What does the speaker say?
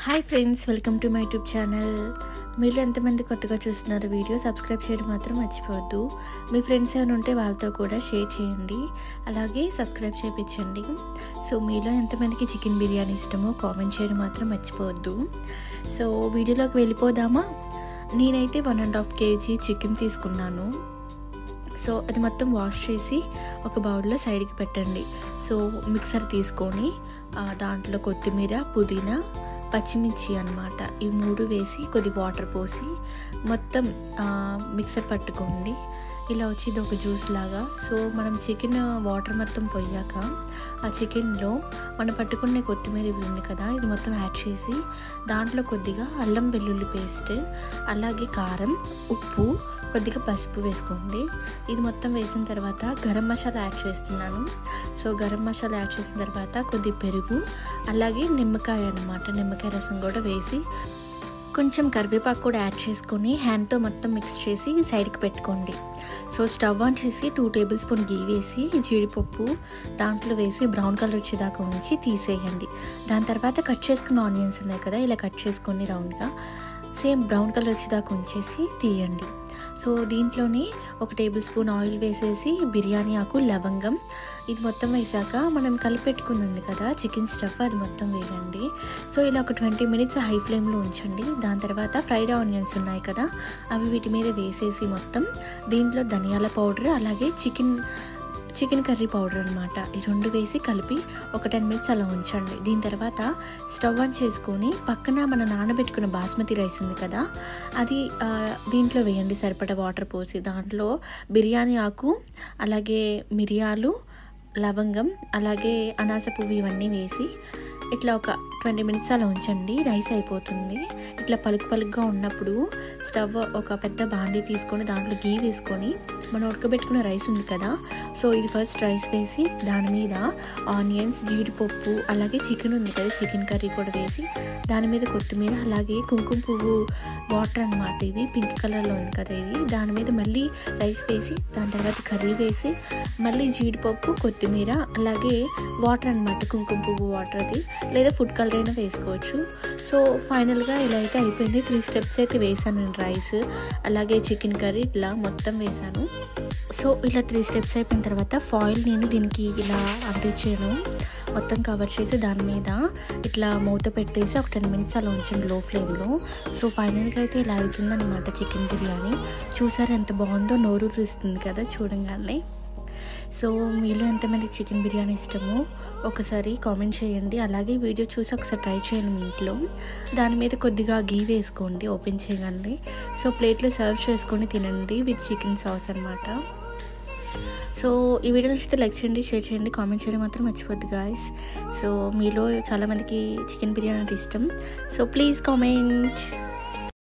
Hi friends, welcome to my YouTube channel. మీరు ఎంతమంది కొత్తగా చూస్తున్నారు వీడియో సబ్స్క్రైబ్ చేయడం మాత్రం మర్చిపోవద్దు. మీ ఫ్రెండ్స్ ఏమైనా ఉంటే వాళ్ళతో కూడా షేర్ చేయండి, అలాగే సబ్స్క్రైబ్ చేయించండి. సో మీలో ఎంతమందికి చికెన్ బిర్యానీ ఇష్టమో కామెంట్ చేయడం మాత్రం మర్చిపోవద్దు. సో వీడియోలోకి వెళ్ళిపోదామా? నేనైతే 1.5 kg చికెన్ తీసుకున్నాను. సో అది మొత్తం వాష్ చేసి ఒక బౌల్లో సైడ్కి పెట్టండి. సో మిక్సర్ తీసుకొని దాంట్లో కొత్తిమీర, పుదీనా, పచ్చిమిర్చి అన్నమాట, ఈ 3 వేసి కొద్ది వాటర్ పోసి మొత్తం మిక్సర్ పట్టుకోండి. ఇలా వచ్చేది ఒక జ్యూస్ లాగా. సో మనం చికెన్ వాటర్ మొత్తం పోయాక ఆ చికెన్లో మనం పట్టుకునే కొత్తిమీర ఉంది కదా, ఇది మొత్తం యాడ్ చేసి దాంట్లో కొద్దిగా అల్లం వెల్లుల్లి పేస్ట్, అలాగే కారం, ఉప్పు, కొద్దిగా పసుపు వేసుకోండి. ఇది మొత్తం వేసిన తర్వాత గరం మసాలా యాడ్ చేస్తున్నాను. సో గరం మసాలా యాడ్ చేసిన తర్వాత కొద్ది పెరుగు, అలాగే నిమ్మకాయ అన్నమాట, నిమ్మకాయ రసం కూడా వేసి కొంచెం కరివేపాకు కూడా యాడ్ చేసుకొని హ్యాండ్తో మొత్తం మిక్స్ చేసి సైడ్కి పెట్టుకోండి. సో స్టవ్ ఆన్ చేసి 2 టేబుల్ స్పూన్ గీ వేసి జీడిపప్పు దాంట్లో వేసి బ్రౌన్ కలర్ వచ్చేదాకా ఉంచి తీసేయండి. దాని తర్వాత కట్ చేసుకున్న ఆనియన్స్ ఉన్నాయి కదా, ఇలా కట్ చేసుకొని రౌండ్గా సేమ్ బ్రౌన్ కలర్ వచ్చేదాకా ఉంచేసి తీయండి. సో దీంట్లోనే 1 టేబుల్ స్పూన్ ఆయిల్ వేసేసి బిర్యానీ ఆకు, లవంగం ఇది మొత్తం వేసాక మనం కలిపెట్టుకుంది కదా చికెన్ స్టఫ్, అది మొత్తం వేయండి. సో ఇలా ఒక 20 మినిట్స్ హై ఫ్లేమ్లో ఉంచండి. దాని తర్వాత ఫ్రైడ్ ఆనియన్స్ ఉన్నాయి కదా, అవి వీటి మీద వేసేసి మొత్తం దీంట్లో ధనియాల పౌడర్, అలాగే చికెన్ కర్రీ పౌడర్ అనమాట, ఈ 2 వేసి కలిపి ఒక 10 మినిట్స్ అలా ఉంచండి. దీని తర్వాత స్టవ్ ఆన్ చేసుకొని పక్కన మన నానబెట్టుకున్న బాస్మతి రైస్ ఉంది కదా, అది దీంట్లో వేయండి సరిపడా వాటర్ పోసి. దాంట్లో బిర్యానీ ఆకు, అలాగే మిరియాలు, లవంగం, అలాగే అనాస పువ్వు ఇవన్నీ వేసి ఇట్లా ఒక 20 మినిట్స్ అలా ఉంచండి. రైస్ అయిపోతుంది. ఇట్లా పలుకుగా ఉన్నప్పుడు స్టవ్ ఒక పెద్ద బాండీ తీసుకొని దాంట్లో గీ వేసుకొని మనం ఉడకబెట్టుకున్న రైస్ ఉంది కదా, సో ఇది ఫస్ట్ రైస్ వేసి దాని మీద ఆనియన్స్, జీడిపప్పు, అలాగే చికెన్ ఉంది కదా, చికెన్ కర్రీ కూడా వేసి దాని మీద కొత్తిమీర, అలాగే కుంకుమ పువ్వు వాటర్ అన్నమాట, ఇవి పింక్ కలర్లో ఉంది కదా, ఇది దాని మీద మళ్ళీ రైస్ వేసి దాని తర్వాత కర్రీ వేసి మళ్ళీ జీడిపప్పు, కొత్తిమీర, అలాగే వాటర్ అన్నమాట, కుంకుమ పువ్వు వాటర్, అది లేదా ఫుడ్ కలర్ అయినా వేసుకోవచ్చు. సో ఫైనల్గా ఇలా అయితే అయిపోయింది. 3 స్టెప్స్ అయితే వేసాను నేను, రైస్ అలాగే చికెన్ కర్రీ ఇట్లా మొత్తం వేసాను. సో ఇలా 3 స్టెప్స్ అయిపోయిన తర్వాత ఫాయిల్ నేను దీనికి ఇలా అంటించాను, మొత్తం కవర్ చేసి దాని మీద ఇట్లా మూత పెట్టేసి ఒక 10 మినిట్స్ అలా ఉంచండి లో ఫ్లేమ్లో. సో ఫైనల్గా అయితే ఇలా అవుతుందన్నమాట చికెన్ బిర్యానీ. చూసారు ఎంత బాగుందో, నోరు ఊరిస్తుంది కదా చూడంగానే. సో మీలో ఎంతమంది చికెన్ బిర్యానీ ఇష్టమో ఒకసారి కామెంట్ చేయండి, అలాగే వీడియో చూసి ఒకసారి ట్రై చేయండి మీ ఇంట్లో. దాని మీద కొద్దిగా గీ వేసుకోండి ఓపెన్ చేయగానే. సో ప్లేట్లో సర్వ్ చేసుకొని తినండి విత్ చికెన్ సాస్ అన్నమాట. సో ఈ వీడియో నచ్చితే లైక్ చేయండి, షేర్ చేయండి, కామెంట్ చేయడం మాత్రం మర్చిపోద్దు గాయ్స్. సో మీలో చాలామందికి చికెన్ బిర్యానీ అంటే ఇష్టం. So please comment.